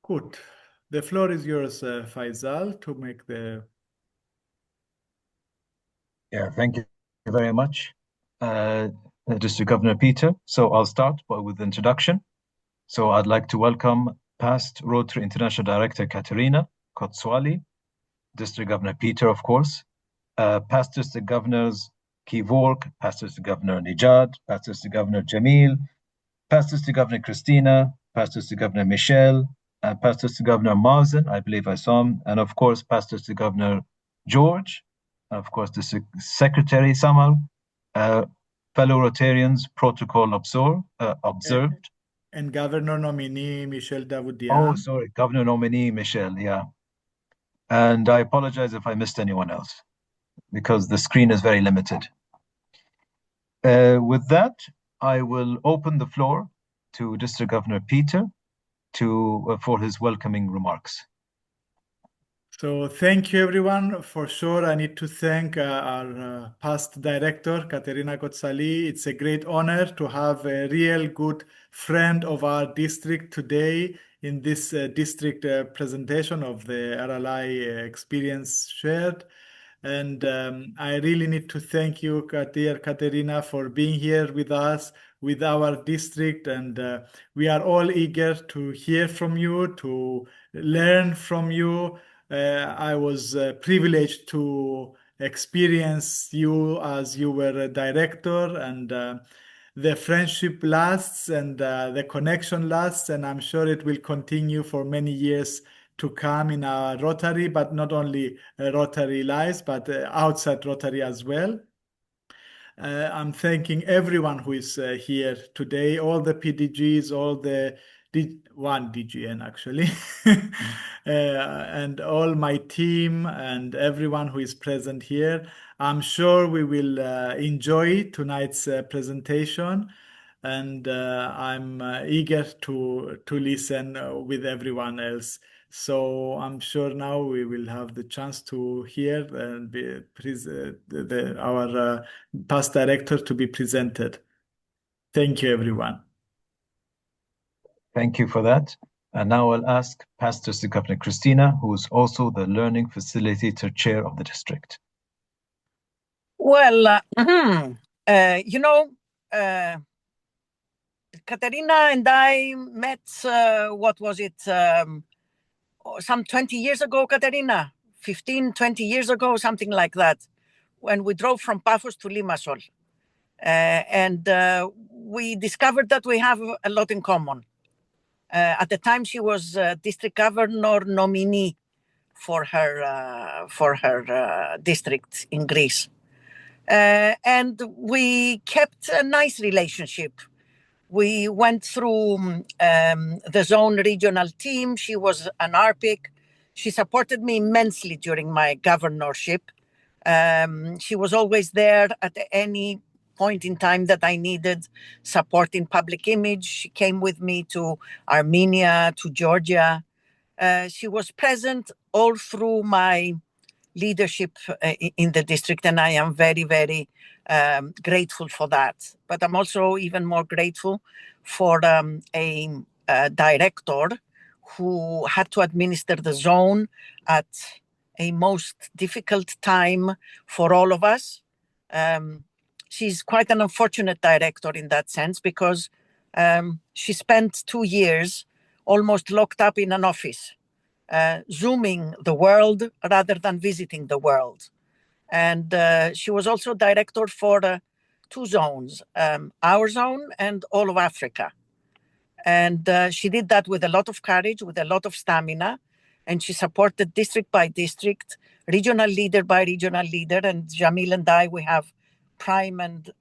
Good. The floor is yours, Faisal, to make the... Yeah, thank you very much, District Governor Peter. So I'll start with the introduction. So I'd like to welcome past Rotary International Director Katerina Kotsali, District Governor Peter, of course, past District Governors Kivork, past District Governor Nijad, past District Governor Jamil, past District Governor Christina, past District Governor Michelle, and past District Governor Mazen, I believe I saw him, and of course, past District Governor George, and of course, District Secretary Samal, fellow Rotarians, protocol observed. And Governor nominee Michel Oh, Davoudian. sorry, Governor nominee Michelle, yeah. And I apologize if I missed anyone else, because the screen is very limited. With that, I will open the floor to District Governor Peter for his welcoming remarks. So thank you, everyone. For sure, I need to thank our past director, Katerina Kotsali. It's a great honor to have a real good friend of our district today in this district presentation of the RLI Experience Shared. And I really need to thank you, dear Katerina, for being here with us, with our district. And we are all eager to hear from you, to learn from you. I was privileged to experience you as you were a director, and the friendship lasts and the connection lasts, and I'm sure it will continue for many years to come in our Rotary, but not only Rotary lives, but outside Rotary as well. I'm thanking everyone who is here today, all the PDGs, all the one DGN actually, and all my team and everyone who is present here. I'm sure we will enjoy tonight's presentation, and I'm eager to listen with everyone else. So I'm sure now we will have the chance to hear and our past director to be presented. Thank you, everyone. Thank you for that. And now I'll ask past District Governor Christina, who is also the Learning Facilitator Chair of the district. Well, Katerina and I met, some 20 years ago, Katerina? 15, 20 years ago, something like that, when we drove from Paphos to Limassol. And we discovered that we have a lot in common. At the time, she was district governor nominee for her district in Greece. And we kept a nice relationship. We went through the zone regional team. She was an RPIC. She supported me immensely during my governorship. She was always there at any point in time that I needed support in public image. She came with me to Armenia, to Georgia. She was present all through my leadership in the district, and I am very, very grateful for that. But I'm also even more grateful for a director who had to administer the zone at a most difficult time for all of us. She's quite an unfortunate director in that sense, because she spent 2 years almost locked up in an office, zooming the world rather than visiting the world. And she was also director for 2 zones, our zone and all of Africa. And she did that with a lot of courage, with a lot of stamina, and she supported district by district, regional leader by regional leader. And Jamil and I, we have prime and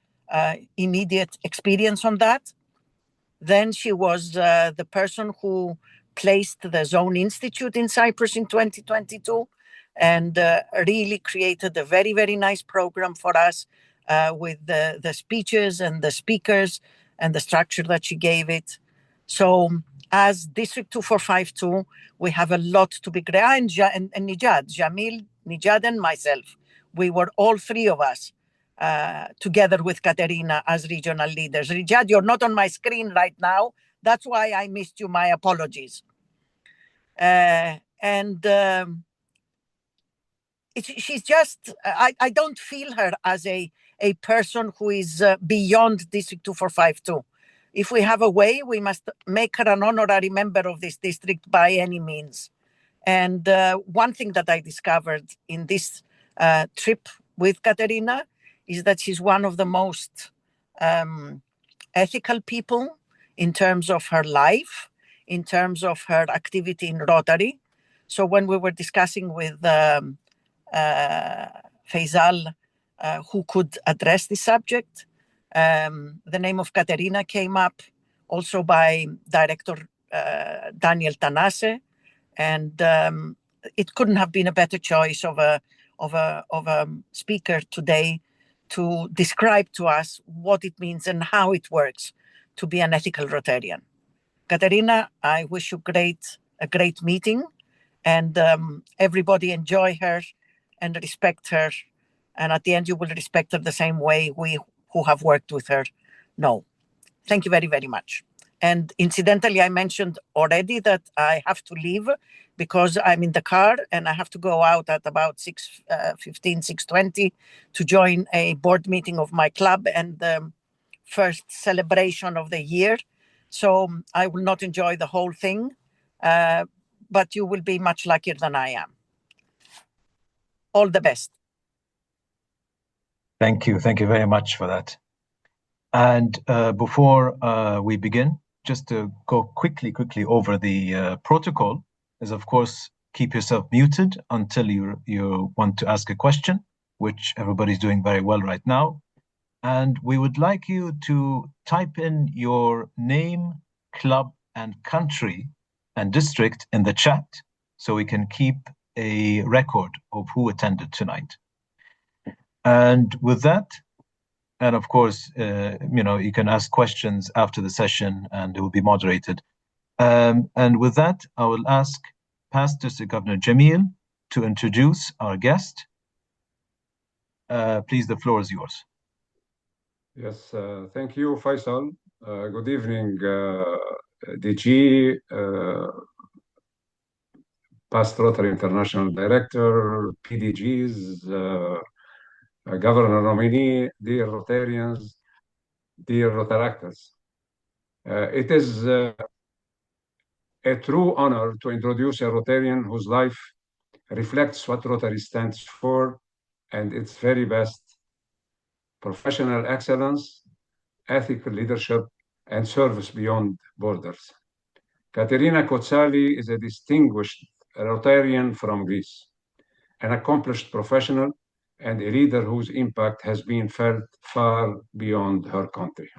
immediate experience on that. Then she was the person who placed the Zone Institute in Cyprus in 2022 and really created a very, very nice program for us with the speeches and the speakers and the structure that she gave it. So as District 2452, we have a lot to be grateful. And Nijad, Jamil, Nijad and myself, we were all 3 of us together with Katerina as regional leaders. Nijad, you're not on my screen right now. That's why I missed you. My apologies. And she's just, I don't feel her as a person who is beyond District 2452. If we have a way, we must make her an honorary member of this district by any means. And one thing that I discovered in this trip with Katerina is that she's one of the most ethical people in terms of her life, in terms of her activity in Rotary. So when we were discussing with Faisal who could address this subject, the name of Katerina came up, also by Director Daniel Tanase, and it couldn't have been a better choice of a speaker today to describe to us what it means and how it works to be an ethical Rotarian. Katerina, I wish you a great meeting, and everybody enjoy her and respect her. And at the end, you will respect her the same way we who have worked with her know. Thank you very, very much. And incidentally, I mentioned already that I have to leave because I'm in the car and I have to go out at about 6:15, 6:20 to join a board meeting of my club and the first celebration of the year. So I will not enjoy the whole thing, but you will be much luckier than I am. All the best. Thank you. Thank you very much for that. And before we begin, just to go quickly over the protocol is, of course, keep yourself muted until you want to ask a question, which everybody's doing very well right now. And we would like you to type in your name, club, and country and district in the chat so we can keep a record of who attended tonight. And with that, and of course, you can ask questions after the session and it will be moderated. And with that, I will ask past District Governor Jamil to introduce our guest. Please, the floor is yours. Yes, thank you, Faisal. Good evening, DG, past Rotary International Director, PDGs, Governor nominee, dear Rotarians, dear Rotaractors. It is a true honor to introduce a Rotarian whose life reflects what Rotary stands for and its very best: professional excellence, ethical leadership, and service beyond borders. Katerina Kotsali is a distinguished Rotarian from Greece, an accomplished professional, and a leader whose impact has been felt far beyond her country.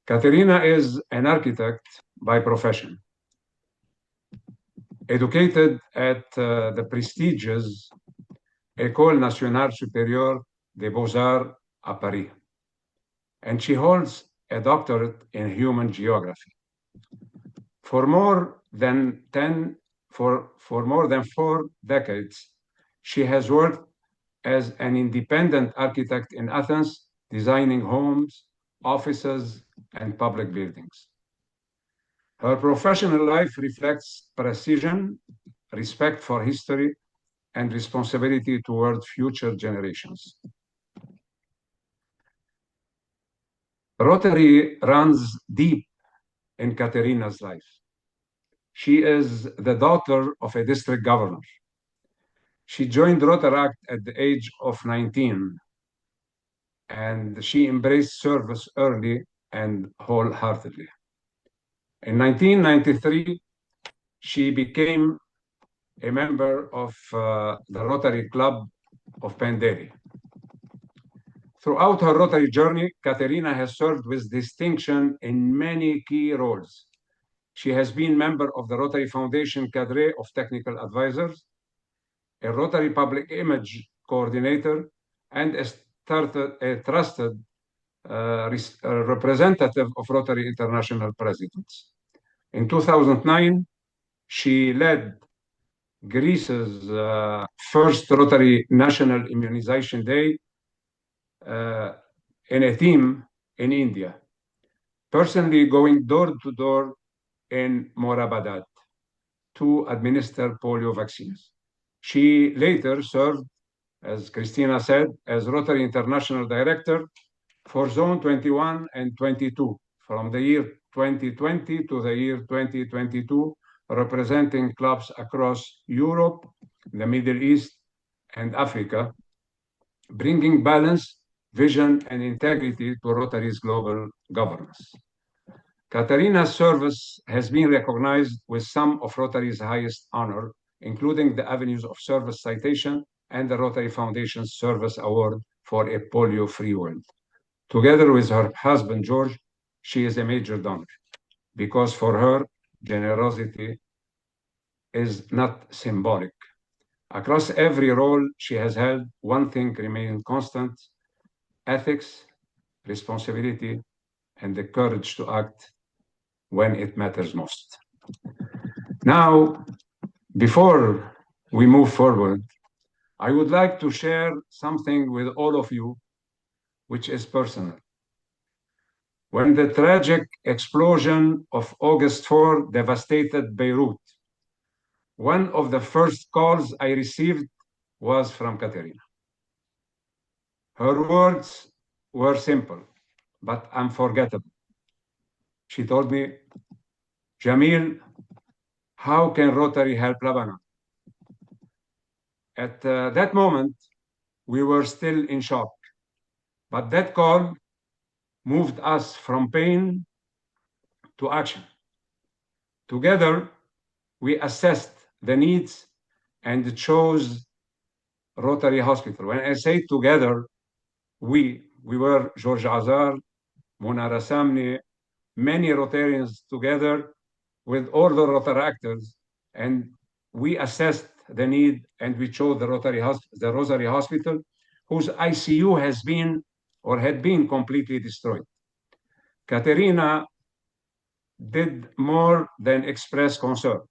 Katerina is an architect by profession, educated at the prestigious École Nationale Supérieure des Beaux-Arts à Paris, and she holds a doctorate in human geography. For more than 4 decades, she has worked as an independent architect in Athens, designing homes, offices, and public buildings. Her professional life reflects precision, respect for history, and responsibility toward future generations. Rotary runs deep in Katerina's life. She is the daughter of a district governor. She joined Rotaract at the age of 19, and she embraced service early and wholeheartedly. In 1993, she became a member of the Rotary Club of Panderi. Throughout her Rotary journey, Katerina has served with distinction in many key roles. She has been member of the Rotary Foundation cadre of technical advisors, a Rotary Public Image Coordinator, and a trusted representative of Rotary International Presidents. In 2009, she led Greece's first Rotary National Immunization Day in a team in India, personally going door to door in Morabadat to administer polio vaccines. She later served, as Christina said, as Rotary International Director for Zone 21 and 22 from the year 2020 to the year 2022, representing clubs across Europe, the Middle East, and Africa, bringing balance, vision, and integrity to Rotary's global governance. Katerina's service has been recognized with some of Rotary's highest honor, including the Avenues of Service Citation and the Rotary Foundation's Service Award for a polio-free world. Together with her husband, George, she is a major donor because for her, generosity is not symbolic. Across every role she has held, one thing remains constant: ethics, responsibility, and the courage to act when it matters most. Now, before we move forward, I would like to share something with all of you, which is personal. When the tragic explosion of August 4 devastated Beirut, one of the first calls I received was from Katerina. Her words were simple, but unforgettable. She told me, "Jamil, how can Rotary help Lebanon?" At that moment, we were still in shock, but that call moved us from pain to action. Together, we assessed the needs and chose Rotary Hospital. When I say together, we were George Azar, Mona Rassamni, many Rotarians together with all the Rotary actors, and we assessed the need and we chose the Rosary Hospital, whose ICU has been or had been completely destroyed. Katerina did more than express concern.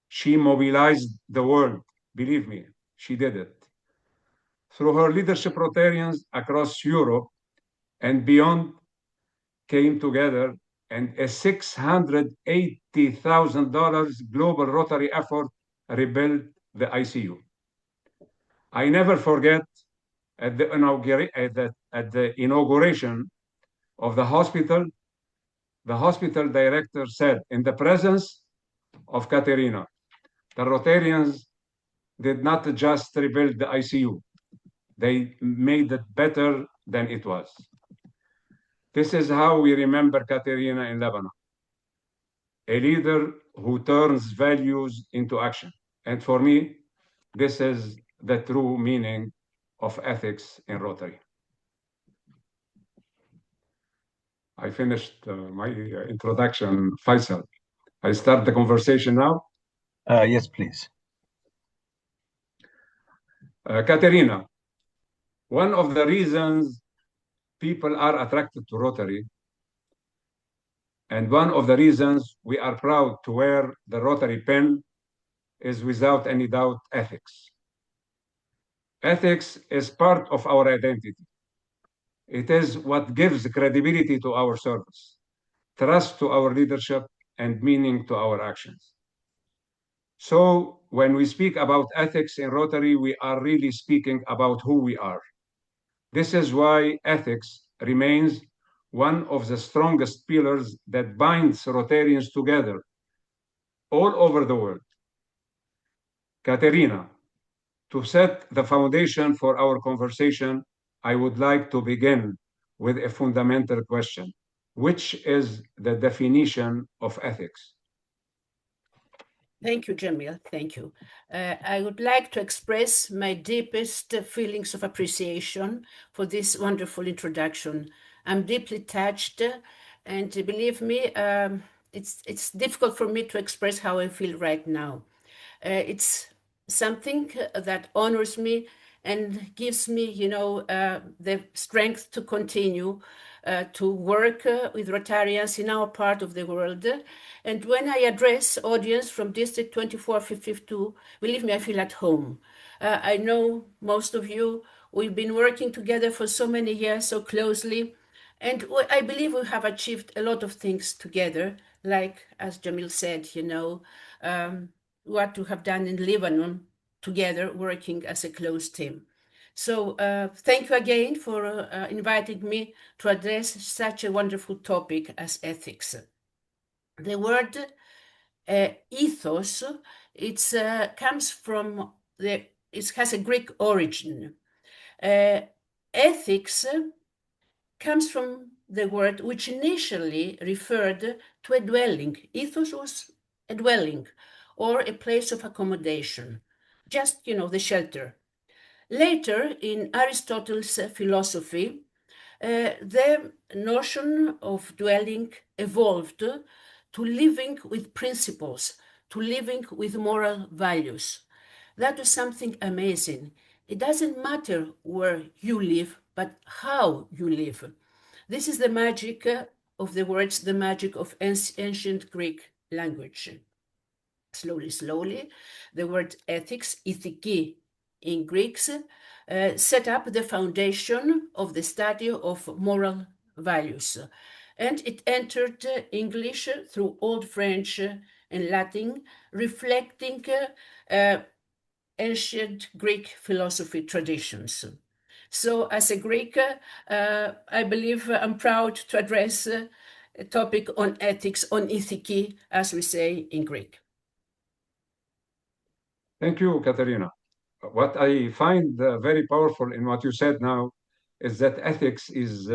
She mobilized the world. Believe me, she did it. Through her leadership, Rotarians across Europe and beyond came together, and a $680,000 global Rotary effort rebuilt the ICU. I never forget at the inauguration of the hospital director said, in the presence of Katerina, the Rotarians did not just rebuild the ICU, they made it better than it was. This is how we remember Katerina in Lebanon, a leader who turns values into action. And for me, this is the true meaning of ethics in Rotary. I finished my introduction, Faisal. I start the conversation now? Yes, please. Katerina, one of the reasons people are attracted to Rotary, and one of the reasons we are proud to wear the Rotary pen, is without any doubt ethics. Ethics is part of our identity. It is what gives credibility to our service, trust to our leadership, and meaning to our actions. So when we speak about ethics in Rotary, we are really speaking about who we are. This is why ethics remains one of the strongest pillars that binds Rotarians together all over the world. Katerina, to set the foundation for our conversation, I would like to begin with a fundamental question, which is the definition of ethics. Thank you, Jamil. Thank you. I would like to express my deepest feelings of appreciation for this wonderful introduction. I'm deeply touched, and believe me, it's difficult for me to express how I feel right now. It's something that honors me and gives me, the strength to continue to work with Rotarians in our part of the world. And when I address audience from District 2452, believe me, I feel at home. I know most of you, we've been working together for so many years, so closely, and I believe we have achieved a lot of things together like, as Jamil said, what we have done in Lebanon together, working as a close team. So thank you again for inviting me to address such a wonderful topic as ethics. The word ethos, comes from it has a Greek origin. Ethics comes from the word which initially referred to a dwelling. Ethos was a dwelling or a place of accommodation, just, the shelter. Later, in Aristotle's philosophy, the notion of dwelling evolved to living with principles, to living with moral values. That was something amazing. It doesn't matter where you live, but how you live. This is the magic of the words, the magic of ancient Greek language. Slowly, the word ethics, ethiki in Greeks, set up the foundation of the study of moral values. And it entered English through Old French and Latin, reflecting ancient Greek philosophy traditions. So as a Greek, I believe I'm proud to address a topic on ethics, on ethiki, as we say in Greek. Thank you, Katerina. What I find very powerful in what you said now is that ethics is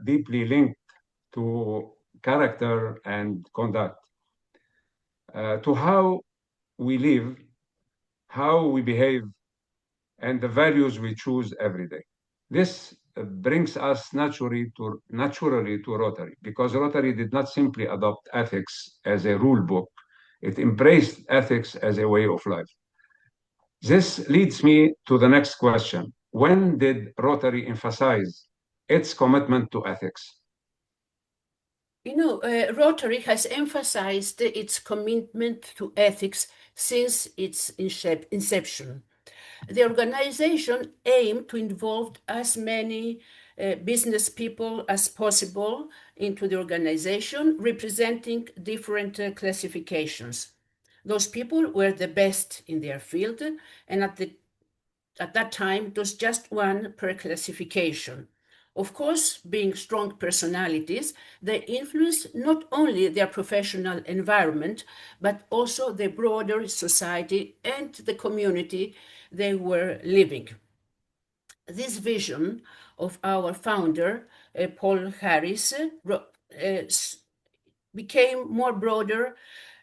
deeply linked to character and conduct, to how we live, how we behave, and the values we choose every day. This brings us naturally to Rotary, because Rotary did not simply adopt ethics as a rule book, it embraced ethics as a way of life. This leads me to the next question. When did Rotary emphasize its commitment to ethics? Rotary has emphasized its commitment to ethics since its inception. The organization aimed to involve as many business people as possible into the organization, representing different classifications. Those people were the best in their field, and at that time, it was just one per classification. Of course, being strong personalities, they influenced not only their professional environment, but also the broader society and the community they were living. This vision of our founder, Paul Harris, became more broader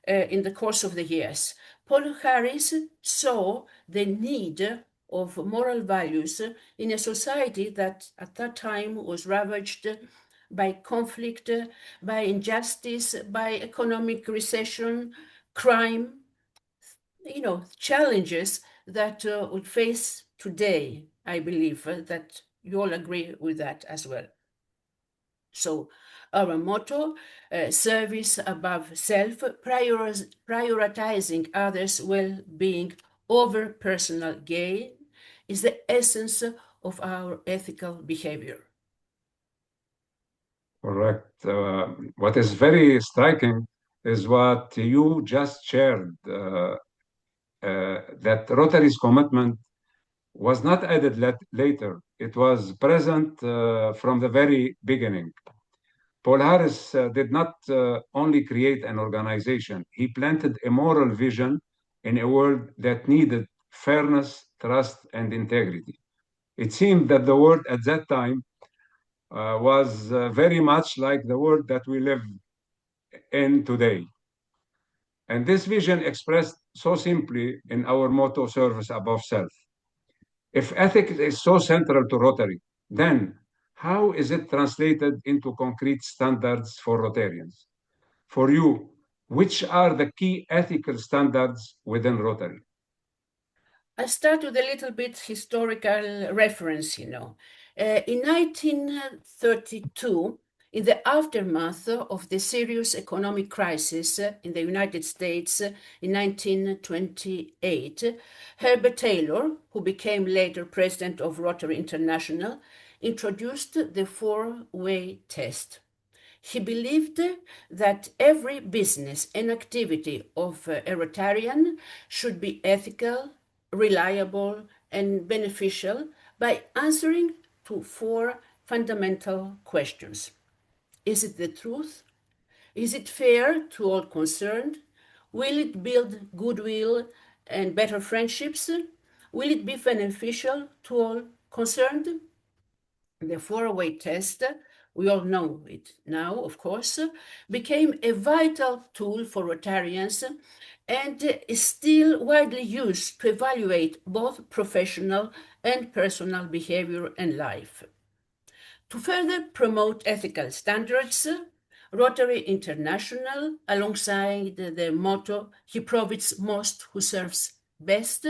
in the course of the years. Paul Harris saw the need of moral values in a society that at that time was ravaged by conflict, by injustice, by economic recession, crime, challenges that we face today. I believe that you all agree with that as well. So our motto, service above self, prioritizing others' well-being over personal gain, is the essence of our ethical behavior. Correct. What is very striking is what you just shared, that Rotary's commitment was not added later. It was present from the very beginning. Paul Harris did not only create an organization, he planted a moral vision in a world that needed fairness, trust, and integrity. It seemed that the world at that time was very much like the world that we live in today. And this vision expressed so simply in our motto, service above self. If ethics is so central to Rotary, then how is it translated into concrete standards for Rotarians? For you, which are the key ethical standards within Rotary? I'll start with a little bit historical reference, In 1932, in the aftermath of the serious economic crisis in the United States in 1928, Herbert Taylor, who became later president of Rotary International, introduced the four-way test. He believed that every business and activity of a Rotarian should be ethical, reliable, and beneficial by answering to 4 fundamental questions. Is it the truth? Is it fair to all concerned? Will it build goodwill and better friendships? Will it be beneficial to all concerned? The 4-way test, we all know it now, of course, became a vital tool for Rotarians and is still widely used to evaluate both professional and personal behavior and life. To further promote ethical standards, Rotary International, alongside the motto, "He profits most who serves best,"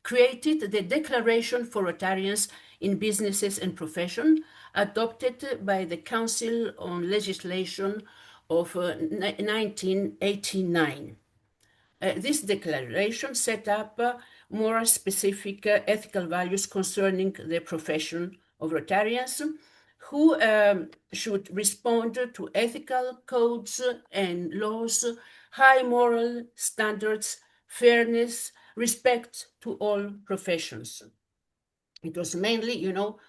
created the Declaration for Rotarians in Businesses and Profession, adopted by the Council on Legislation of 1989. This declaration set up more specific ethical values concerning the profession of Rotarians, who should respond to ethical codes and laws, high moral standards, fairness, respect to all professions. It was mainly,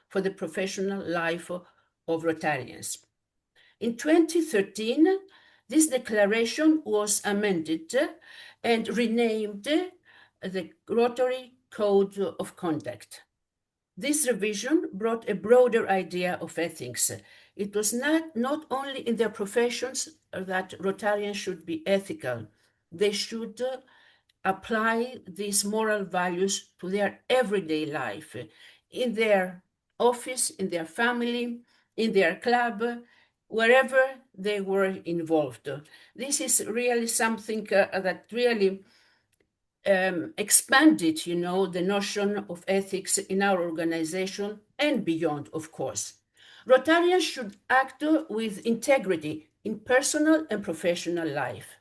for the professional life of Rotarians. In 2013, this declaration was amended and renamed the Rotary Code of Conduct. This revision brought a broader idea of ethics. It was not only in their professions that Rotarians should be ethical. They should apply these moral values to their everyday life, in their office, in their family, in their club, wherever they were involved. This is really something that really expanded, the notion of ethics in our organization and beyond, of course. Rotarians should act with integrity in personal and professional life.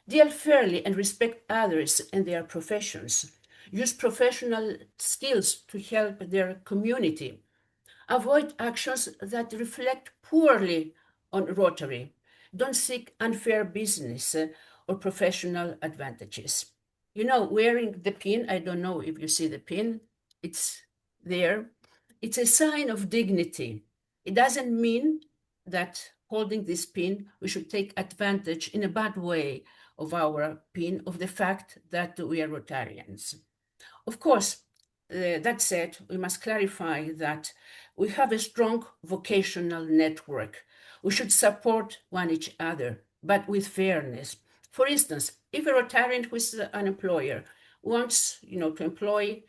Deal fairly and respect others and their professions. Use professional skills to help their community. Avoid actions that reflect poorly on Rotary. Don't seek unfair business or professional advantages. Wearing the pin, I don't know if you see the pin, it's there. It's a sign of dignity. It doesn't mean that holding this pin, we should take advantage in a bad way of our pin, of the fact that we are Rotarians. Of course, that said, we must clarify that we have a strong vocational network. We should support one each other, but with fairness. For instance, if a Rotarian who is an employer wants, to employ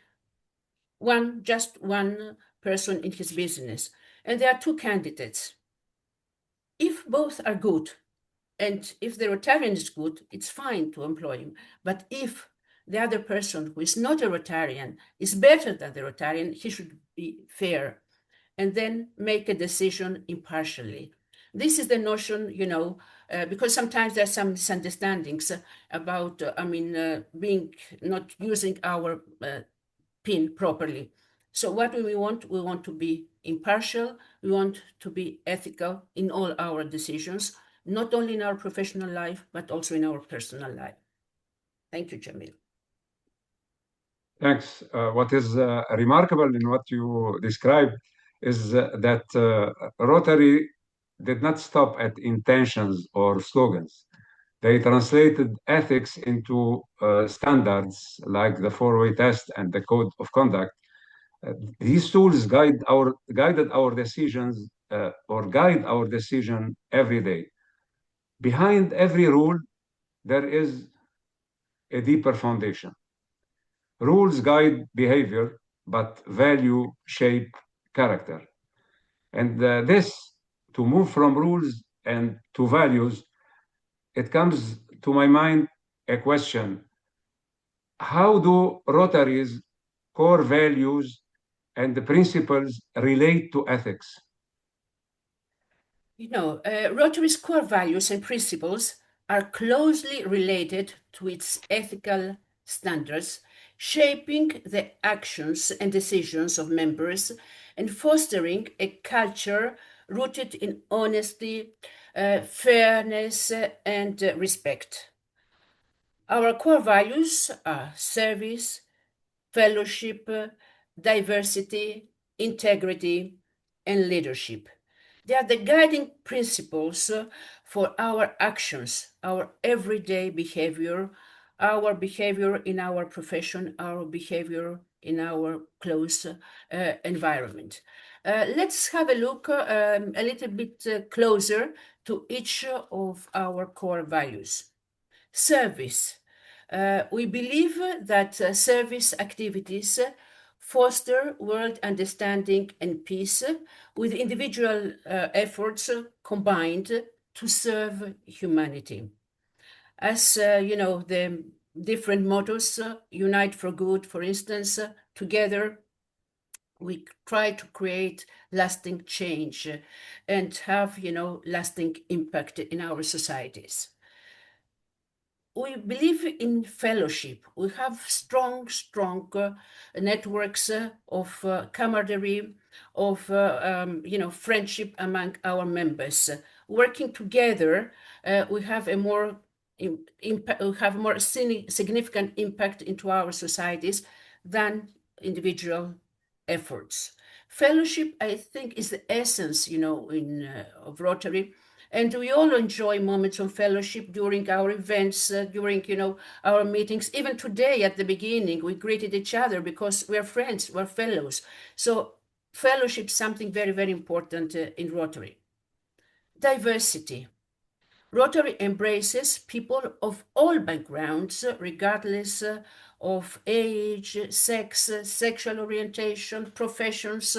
just one person in his business, and there are 2 candidates, if both are good, and if the Rotarian is good, it's fine to employ him. But if the other person who is not a Rotarian is better than the Rotarian, he should be fair and then make a decision impartially. This is the notion, because sometimes there are some misunderstandings about, being not using our PIN properly. So what do we want? We want to be impartial. We want to be ethical in all our decisions, not only in our professional life, but also in our personal life. Thank you, Jamil. Thanks. What is remarkable in what you described is that Rotary did not stop at intentions or slogans. They translated ethics into standards like the 4-way test and the code of conduct. These tools guided our decisions or guide our decision every day. Behind every rule, there is a deeper foundation. Rules guide behavior, but value shape character. And to move from rules and to values, it comes to my mind a question: how do Rotary's core values and the principles relate to ethics? Rotary's core values and principles are closely related to its ethical standards, shaping the actions and decisions of members and fostering a culture rooted in honesty, fairness, and respect. Our core values are service, fellowship, diversity, integrity, and leadership. They are the guiding principles for our actions, our everyday behavior, our behavior in our profession, our behavior in our close environment. Let's have a look a little bit closer to each of our core values. Service. We believe that service activities foster world understanding and peace with individual efforts combined to serve humanity. As you know, the different mottos, Unite for Good, for instance, together we try to create lasting change and have, lasting impact in our societies. We believe in fellowship. We have strong networks of camaraderie, of friendship among our members. Working together, we have a more significant impact into our societies than individual efforts. Fellowship, I think, is the essence, of Rotary. And we all enjoy moments of fellowship during our events, during, our meetings. Even today at the beginning, we greeted each other because we're friends, we're fellows. So fellowship is something very, very important in Rotary. Diversity. Rotary embraces people of all backgrounds, regardless of age, sex, sexual orientation, professions,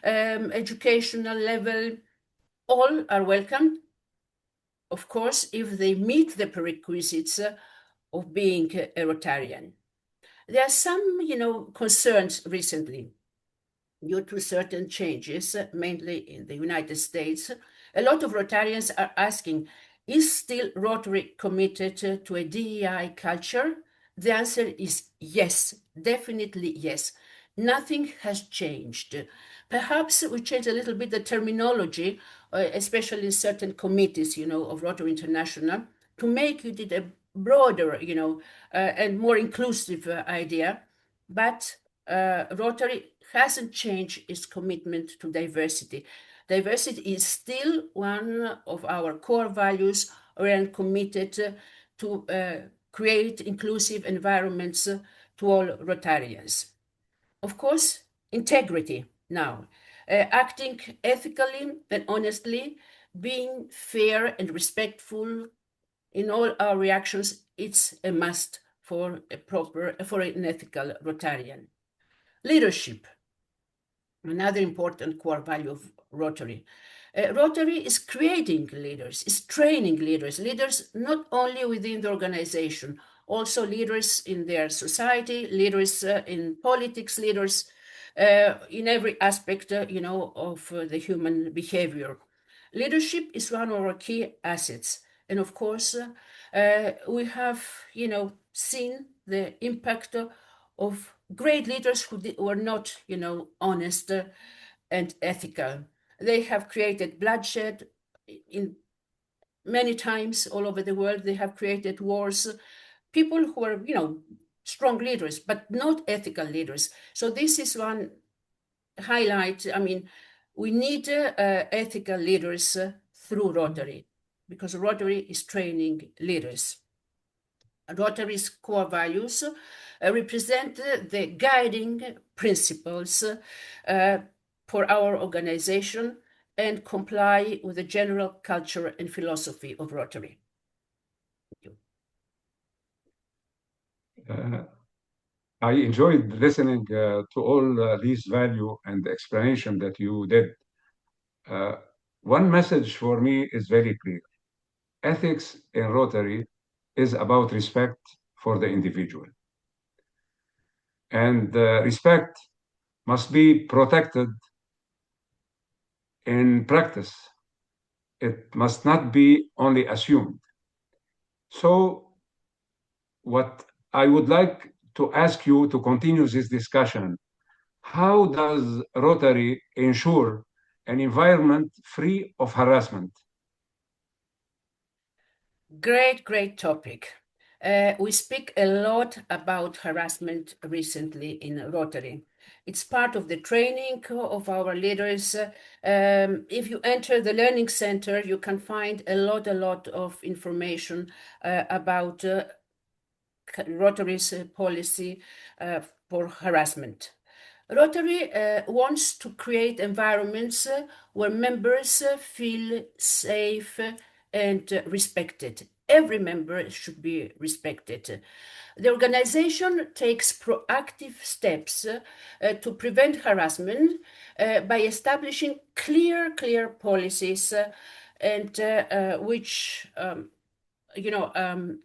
educational level. All are welcome, of course, if they meet the prerequisites of being a Rotarian. There are some, concerns recently due to certain changes, mainly in the United States. A lot of Rotarians are asking, is still Rotary committed to a DEI culture? The answer is yes, definitely yes. Nothing has changed. Perhaps we changed a little bit the terminology, especially in certain committees, of Rotary International, to make it a broader, and more inclusive idea. But Rotary hasn't changed its commitment to diversity. Diversity is still one of our core values. We are committed to create inclusive environments to all Rotarians. Of course, integrity now, acting ethically and honestly, being fair and respectful in all our reactions, it's a must for an ethical Rotarian. Leadership, another important core value of Rotary. Rotary is creating leaders, is training leaders not only within the organization, also leaders in their society, leaders in politics, leaders in every aspect, of the human behavior. Leadership is one of our key assets. And of course, we have, seen the impact of great leaders who were not, honest and ethical. They have created bloodshed in many times all over the world. They have created wars. People who are, strong leaders, but not ethical leaders. So this is one highlight. I mean, we need ethical leaders through Rotary, because Rotary is training leaders. Rotary's core values represent the guiding principles for our organization and comply with the general culture and philosophy of Rotary. Thank you. I enjoyed listening to all these value and explanation that you did. One message for me is very clear. Ethics in Rotary is about respect for the individual. And respect must be protected in practice. It must not be only assumed. So what I would like to ask you to continue this discussion, how does Rotary ensure an environment free of harassment? Great topic. We speak a lot about harassment recently in Rotary. It's part of the training of our leaders. If you enter the Learning Center, you can find a lot of information about Rotary's policy for harassment. Rotary wants to create environments where members feel safe and respected. Every member should be respected. The organization takes proactive steps to prevent harassment by establishing clear policies and which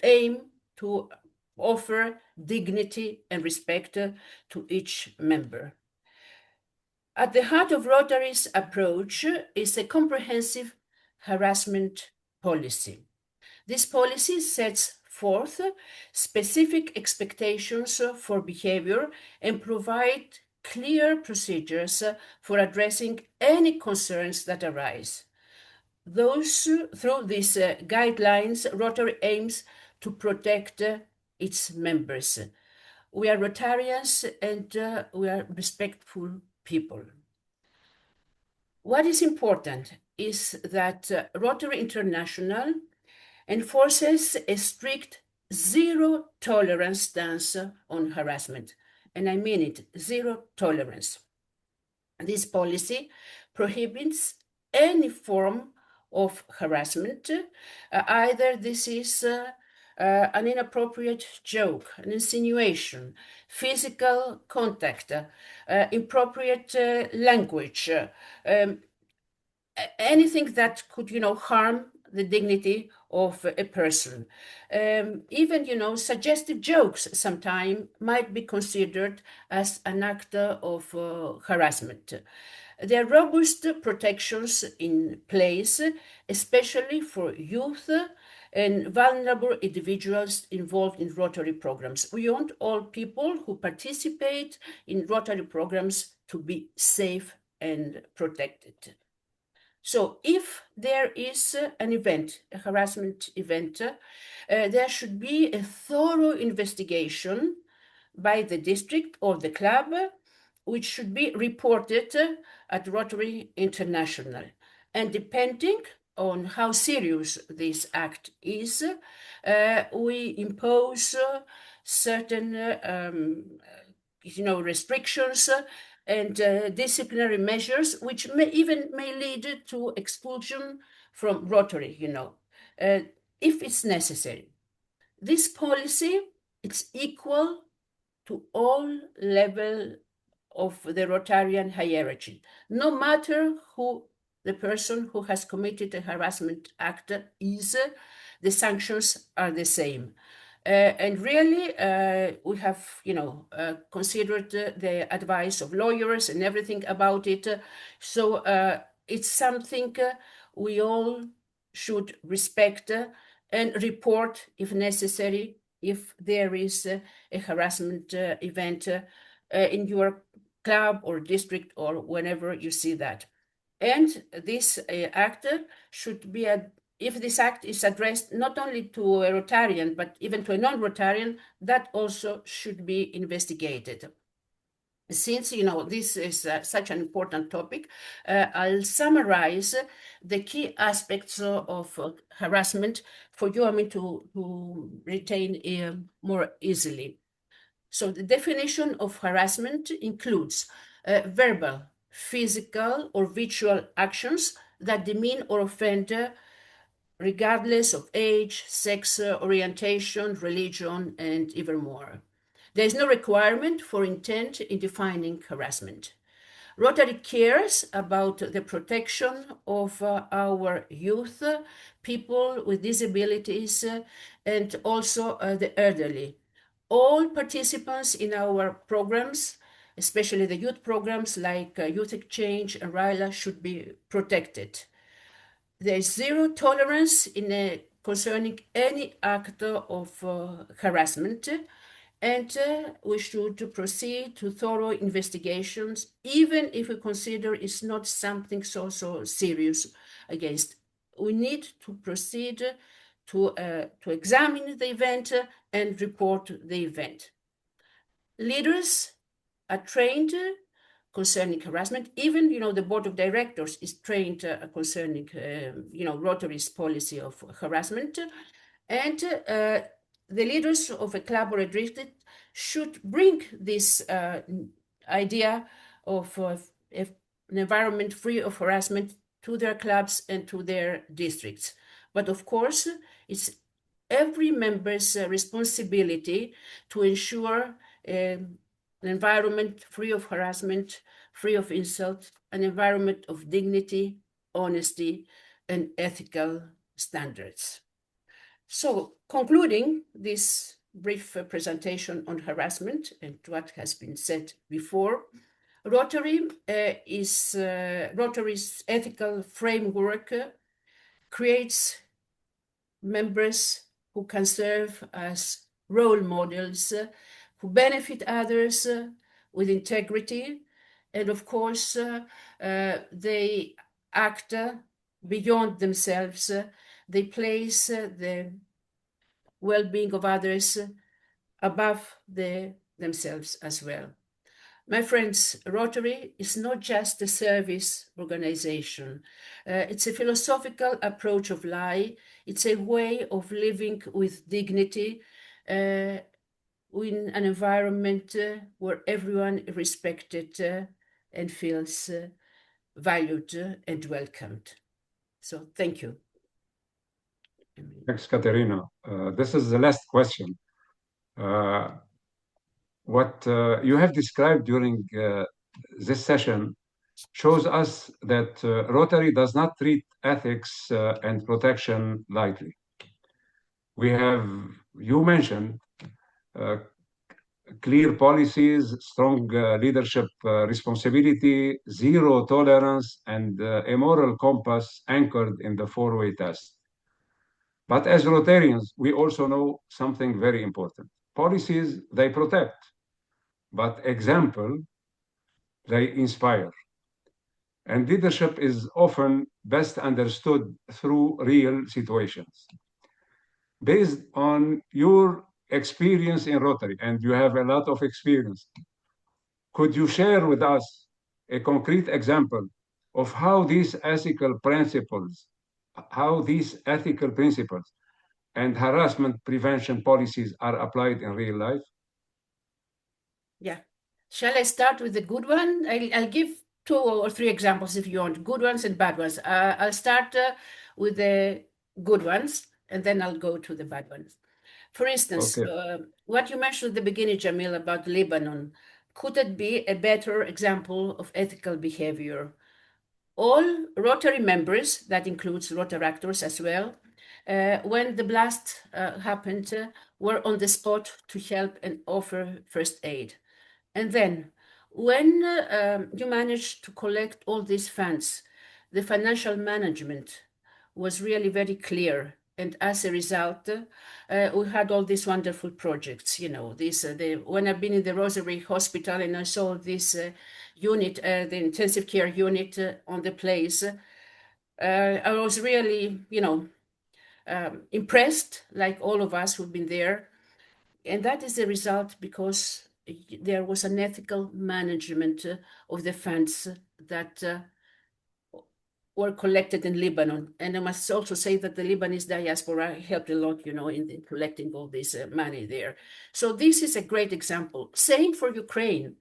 aim to offer dignity and respect to each member. At the heart of Rotary's approach is a comprehensive harassment policy. This policy sets forth specific expectations for behavior and provide clear procedures for addressing any concerns that arise. Through these guidelines, Rotary aims to protect its members. We are Rotarians and we are respectful people. What is important is that Rotary International enforces a strict zero tolerance stance on harassment. And I mean it, zero tolerance. This policy prohibits any form of harassment. Either this is an inappropriate joke, an insinuation, physical contact, inappropriate language, anything that could, harm the dignity of a person. Even, suggestive jokes sometimes might be considered as an act of harassment. There are robust protections in place, especially for youth and vulnerable individuals involved in Rotary programs. We want all people who participate in Rotary programs to be safe and protected. So if there is an event, a harassment event, there should be a thorough investigation by the district or the club, which should be reported at Rotary International. And depending on how serious this act is, we impose certain restrictions and disciplinary measures, which may lead to expulsion from Rotary, if it's necessary. This policy, it's equal to all levels of the Rotarian hierarchy. No matter who the person who has committed a harassment act is, the sanctions are the same. And really, we have, considered the advice of lawyers and everything about it. So it's something we all should respect and report if necessary, if there is a harassment event in your club or district or whenever you see that. And this act should be if this act is addressed not only to a Rotarian, but even to a non-Rotarian, that also should be investigated. Since, this is such an important topic, I'll summarize the key aspects of harassment for you to retain more easily. So the definition of harassment includes verbal, physical, or visual actions that demean or offend regardless of age, sex, orientation, religion, and even more. There is no requirement for intent in defining harassment. Rotary cares about the protection of our youth, people with disabilities, and also the elderly. All participants in our programs, especially the youth programs like Youth Exchange and RLI, should be protected. There is zero tolerance concerning any act of harassment, And we should proceed to thorough investigations, even if we consider it's not something so serious against. We need to proceed to examine the event and report the event. Leaders are trained concerning harassment. Even, the board of directors is trained concerning, Rotary's policy of harassment. And the leaders of a club or a district should bring this idea of an environment free of harassment to their clubs and to their districts. But of course, it's every member's responsibility to ensure an environment free of harassment, free of insult, an environment of dignity, honesty, and ethical standards. So, concluding this brief presentation on harassment and what has been said before, Rotary's ethical framework creates members who can serve as role models, who benefit others with integrity, and of course, they act beyond themselves. They place the well-being of others above themselves as well. My friends, Rotary is not just a service organization. It's a philosophical approach of life. It's a way of living with dignity in an environment where everyone is respected and feels valued and welcomed. So thank you. Thanks, Katerina. This is the last question. What you have described during this session shows us that Rotary does not treat ethics and protection lightly. You mentioned clear policies, strong leadership responsibility, zero tolerance, and a moral compass anchored in the four-way test. But as Rotarians, we also know something very important. Policies, they protect, but example, they inspire. And leadership is often best understood through real situations. Based on your experience in Rotary, and you have a lot of experience, could you share with us a concrete example of how these ethical principles and harassment prevention policies are applied in real life? Yeah. Shall I start with the good one? I'll give 2 or 3 examples if you want, good ones and bad ones. I'll start with the good ones, and then I'll go to the bad ones. For instance, what you mentioned at the beginning, Jamil, about Lebanon, could it be a better example of ethical behavior? All Rotary members, that includes Rotaractors as well, when the blast happened, were on the spot to help and offer first aid. And then, when you managed to collect all these funds, the financial management was really very clear. And as a result, we had all these wonderful projects. When I've been in the Rosary Hospital and I saw this unit, the intensive care unit on the place, I was really, impressed, like all of us who've been there. And that is the result because there was an ethical management of the funds that were collected in Lebanon. And I must also say that the Lebanese diaspora helped a lot, in collecting all this money there. So this is a great example. Same for Ukraine.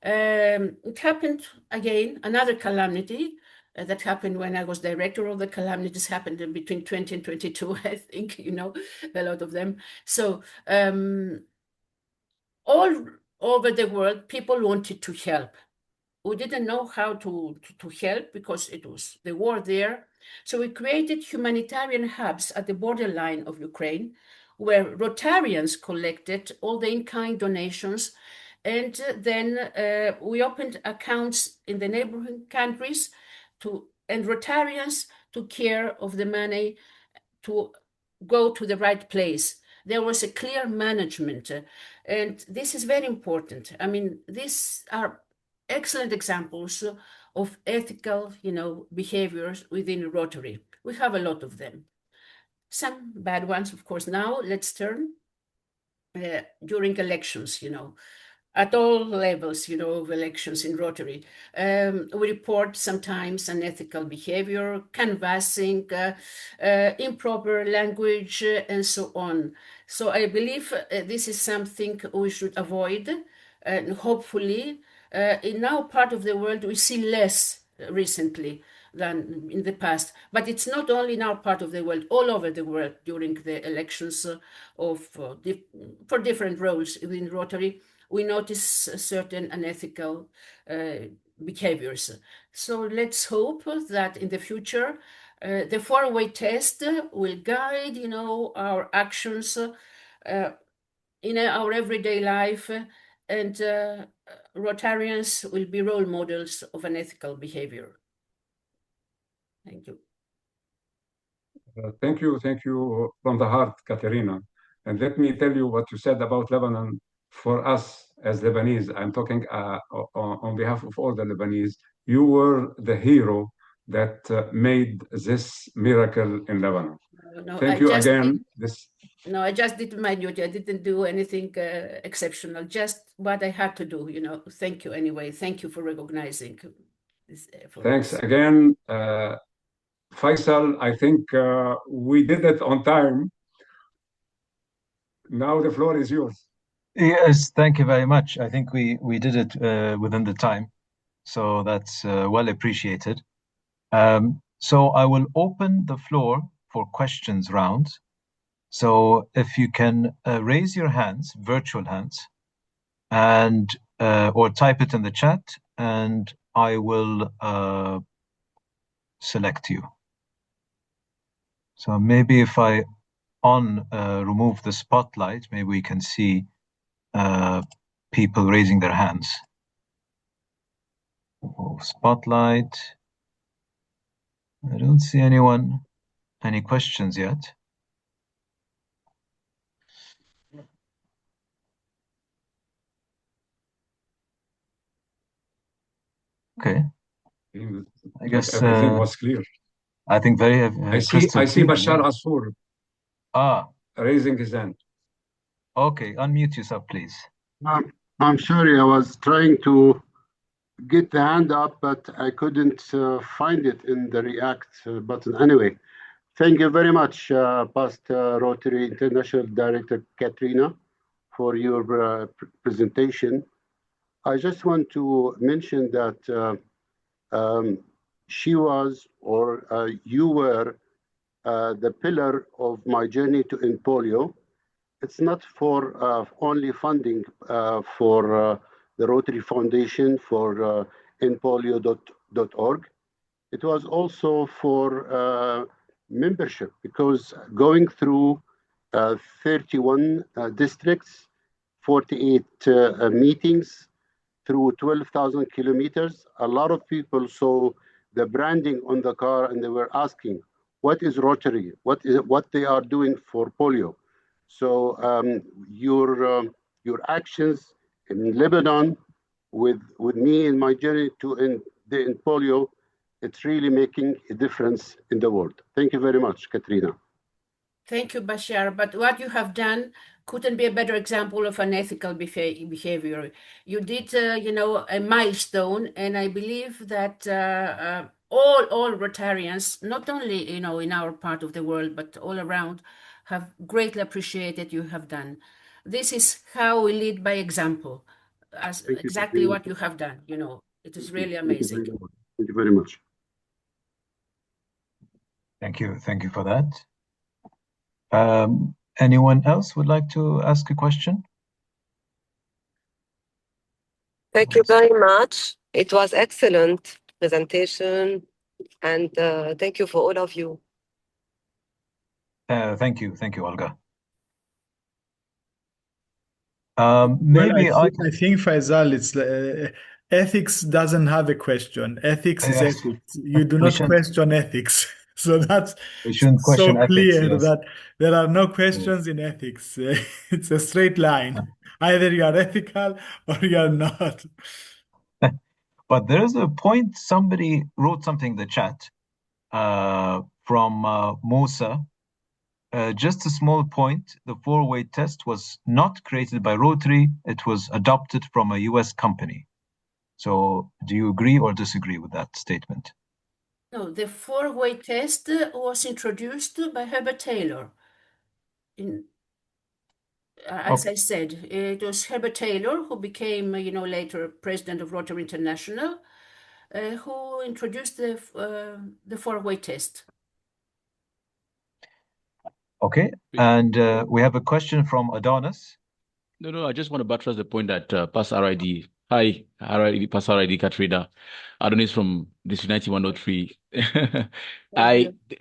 It happened again, another calamity that happened when I was director. All the calamities happened in between 20 and 22, I think, a lot of them. So all over the world, people wanted to help. We didn't know how to help because it was the war there. So we created humanitarian hubs at the borderline of Ukraine, where Rotarians collected all the in-kind donations. And then we opened accounts in the neighboring countries and Rotarians took care of the money to go to the right place. There was a clear management, and this is very important. I mean, these are excellent examples of ethical, behaviors within Rotary. We have a lot of them. Some bad ones, of course. Now let's turn during elections, at all levels, of elections in Rotary. We report sometimes unethical behavior, canvassing, improper language, and so on. So I believe this is something we should avoid. And hopefully, in our part of the world, we see less recently than in the past. But it's not only in our part of the world, all over the world during the elections for different roles within Rotary, we notice certain unethical behaviors. So let's hope that in the future, the four-way test will guide, our actions in our everyday life, and Rotarians will be role models of an ethical behavior. Thank you. Thank you from the heart, Katerina. And let me tell you what you said about Lebanon. For us as Lebanese, I'm talking on behalf of all the Lebanese, you were the hero that made this miracle in Lebanon. No, Thank you again. No, I just did my duty. I didn't do anything exceptional, just what I had to do, Thank you anyway. Thank you for recognizing this effort. Thanks again. Faisal, I think we did it on time. Now the floor is yours. Yes, thank you very much. I think we did it within the time, so that's well appreciated. So I will open the floor for questions round. So if you can raise your hands, virtual hands, and or type it in the chat, and I will select you. So maybe if I remove the spotlight, maybe we can see people raising their hands. Oh, spotlight. I don't see any questions yet. Okay. I guess everything was clear. I think very I see Bashar Asfour raising his hand. Okay, unmute yourself, please. I'm sorry, I was trying to get the hand up, but I couldn't find it in the React button. Anyway, thank you very much, past Rotary International Director Katerina, for your presentation. I just want to mention that she was, or you were, the pillar of my journey to end polio. It's not for only funding for the Rotary Foundation for endpolio.org. It was also for membership, because going through 31 districts, 48 meetings, through 12,000 kilometers, a lot of people saw the branding on the car and they were asking, what is Rotary? What they are doing for polio? So your actions in Lebanon with me in my journey to end polio, it's really making a difference in the world. Thank you very much, Katerina. Thank you, Bashar. But what you have done couldn't be a better example of an ethical behavior. You did, a milestone, and I believe that all Rotarians, not only, in our part of the world, but all around, have greatly appreciated you have done. This is how we lead by example, as exactly what you have done. It is really amazing. Thank you very much. Thank you for that. Anyone else would like to ask a question? Thank you very much. It was excellent presentation, and thank you for all of you. Thank you, Olga. Maybe I think Faisal, it's ethics doesn't have a question. Ethics is ethics. You do not question ethics. So that's We shouldn't question so ethics, clear yes. that there are no questions in ethics. It's a straight line. Either you are ethical or you are not. But there is a point, somebody wrote something in the chat from Musa. Just a small point, the four-way test was not created by Rotary, it was adopted from a US company. So do you agree or disagree with that statement? No, the four-way test was introduced by Herbert Taylor. As I said, it was Herbert Taylor who became, later president of Rotary International, who introduced the four-way test. Okay, and we have a question from Adonis. No, I just want to buttress the point that Pastor RID, hi, RID, Pastor RID Katrina, Adonis from District 9103.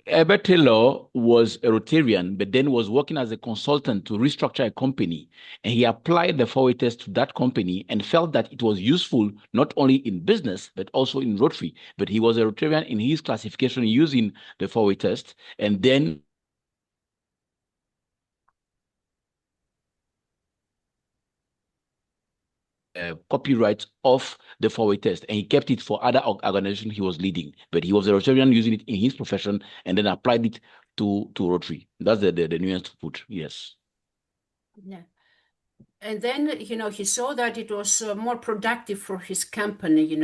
Herbert Taylor was a Rotarian, but then was working as a consultant to restructure a company. And he applied the four-way test to that company and felt that it was useful not only in business, but also in Rotary. But he was a Rotarian in his classification using the four-way test. And then copyright of the four-way test, and he kept it for other organizations he was leading. But he was a Rotarian using it in his profession and then applied it to Rotary. That's the nuance to put. Yes. Yeah. And then, he saw that it was more productive for his company,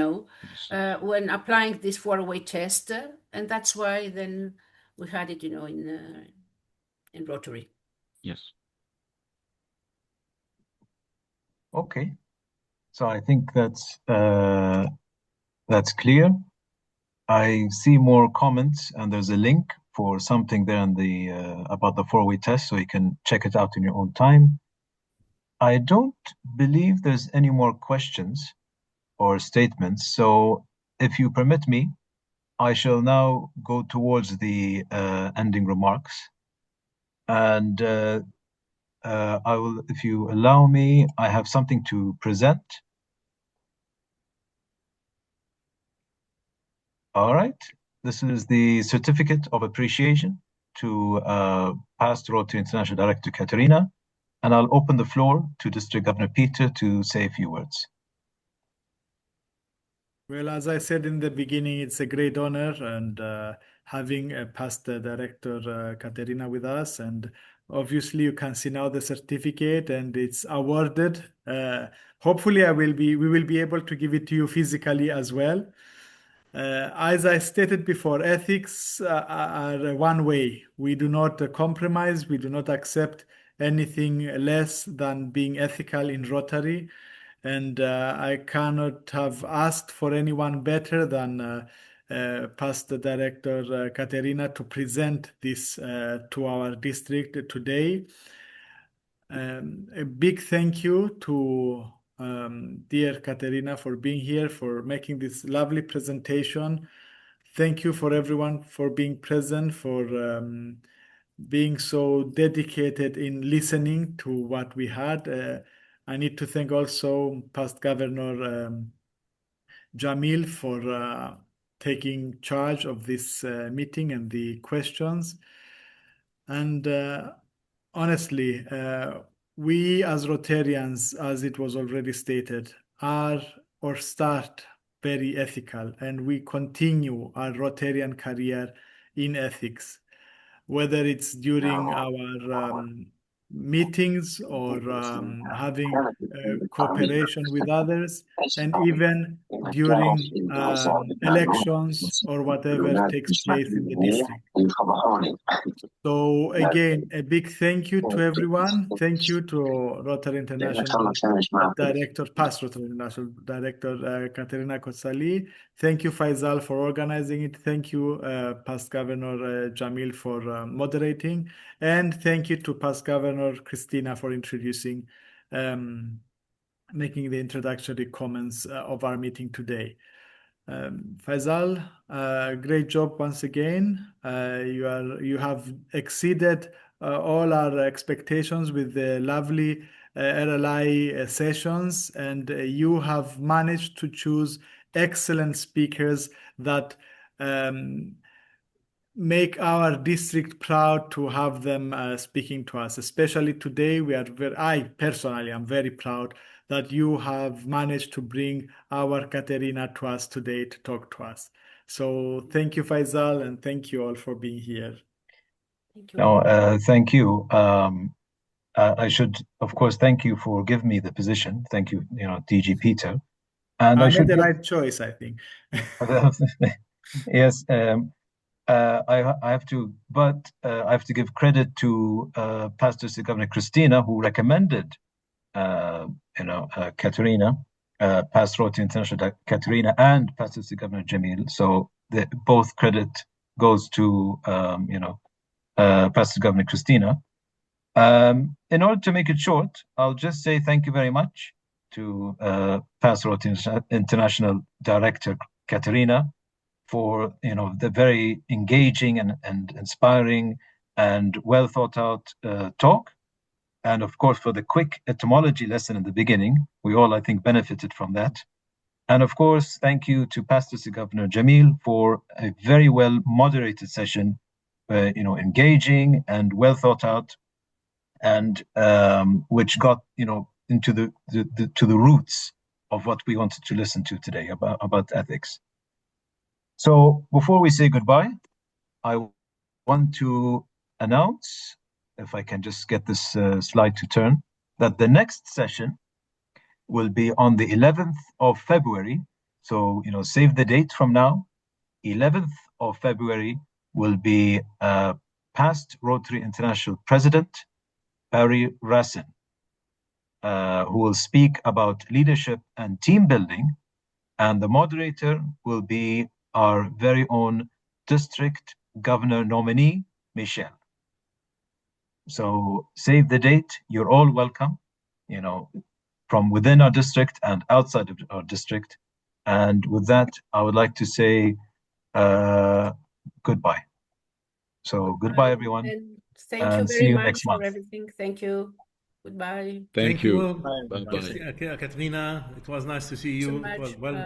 when applying this four-way test. And that's why then we had it, in Rotary. Yes. Okay. So I think that's clear. I see more comments, and there's a link for something there in the about the four-way test, so you can check it out in your own time. I don't believe there's any more questions or statements. So if you permit me, I shall now go towards the ending remarks. And I will, if you allow me, I have something to present. All right. This is the certificate of appreciation to past Rotary International Director Katerina. And I'll open the floor to District Governor Peter to say a few words. Well, as I said in the beginning, it's a great honor and having a past director Katerina with us. And obviously, you can see now the certificate, and it's awarded. Hopefully, we will be able to give it to you physically as well. As I stated before, ethics are one way. We do not compromise. We do not accept anything less than being ethical in Rotary. And I cannot have asked for anyone better than past director Katerina to present this to our district today. A big thank you to dear Katerina for being here, for making this lovely presentation. Thank you for everyone for being present, for being so dedicated in listening to what we had. I need to thank also past Governor Jamil for taking charge of this meeting and the questions. And honestly, we as Rotarians, as it was already stated, are or start very ethical, and we continue our Rotarian career in ethics, whether it's during our meetings or having cooperation with others, and even during elections or whatever takes place in the district. So again, a big thank you to everyone. Thank you to Rotary International Director, past Rotary International Director Katerina Kotsali. Thank you, Faisal, for organizing it. Thank you, past Governor Jamil, for moderating. And thank you to past Governor Christina for introducing, making the introductory comments of our meeting today. Faisal, great job once again. You have exceeded all our expectations with the lovely RLI sessions, and you have managed to choose excellent speakers that make our district proud to have them speaking to us. Especially today, I personally am very proud that you have managed to bring our Katerina to us today to talk to us. So thank you, Faisal, and thank you all for being here. Thank you. No, thank you. I should, of course, thank you for giving me the position. Thank you, DG Peter. And I should made the right choice, I think. Yes, I have to, but I have to give credit to Pastor Governor Christina, who recommended, Katerina, Pastor Rotary International Katerina, and Pastor Governor Jamil. So both credit goes to, Pastor Governor Christina. In order to make it short, I'll just say thank you very much to Pastor Rotary International Director Katerina for the very engaging and inspiring and well thought out talk, and of course for the quick etymology lesson in the beginning. We all, I think, benefited from that. And of course, thank you to Pastor Governor Jamil for a very well moderated session, engaging and well thought out, and which got into the roots of what we wanted to listen to today about ethics. So before we say goodbye, I want to announce, if I can just get this slide to turn, that the next session will be on the 11th of February. So, save the date from now. 11th of February will be past Rotary International President, Barry Rassin, who will speak about leadership and team building. And the moderator will be our very own district governor nominee, Michelle. So save the date. You're all welcome, from within our district and outside of our district. And with that, I would like to say goodbye. So goodbye, everyone. And thank you very much for everything. Thank you. Goodbye. Thank you. Katerina, it was nice to see you. So much. It was well